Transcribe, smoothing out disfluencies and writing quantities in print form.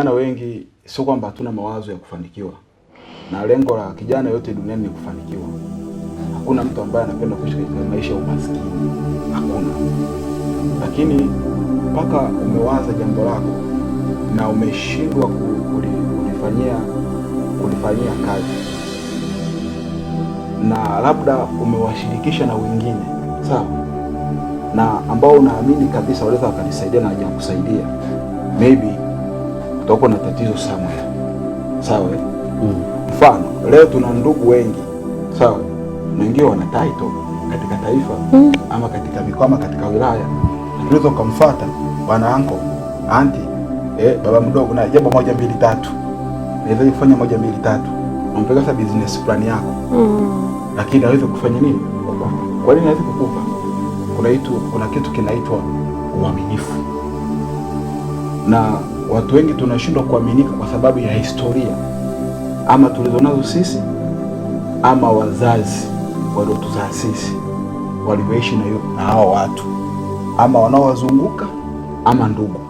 vijana wengi sio kwamba hatuna mawazo ya kufanikiwa, na lengo la kijana yote duniani ni kufanikiwa. Hakuna mtu ambaye anapenda kuishi katika maisha ya umaskini, hakuna. Lakini mpaka umewaza jambo lako na umeshindwa kulifanyia kazi, na labda umewashirikisha na wengine, sawa, na ambao unaamini kabisa wanaweza wakanisaidia na hawajakusaidia, maybe utakuwa na tatizo somewhere, sawa. Mfano, leo tuna ndugu wengi, sawa, na wengine wana title katika taifa ama katika mikoa ama katika wilaya. Unaweza ukamfuata bwana anko, anti, baba mdogo na jambo 1 2 3. Naweza kufanya 1 2 3. Unampeleka sa business plan yako. Lakini hawezi kufanya nini? Kwa nini hawezi kukupa? Kuna kitu kinaitwa uaminifu. Na watu wengi tunashindwa kuaminika kwa sababu ya historia ama tulizonazo sisi ama wazazi waliotuzaa sisi walivyoishi na hao watu ama wanaowazunguka ama ndugu.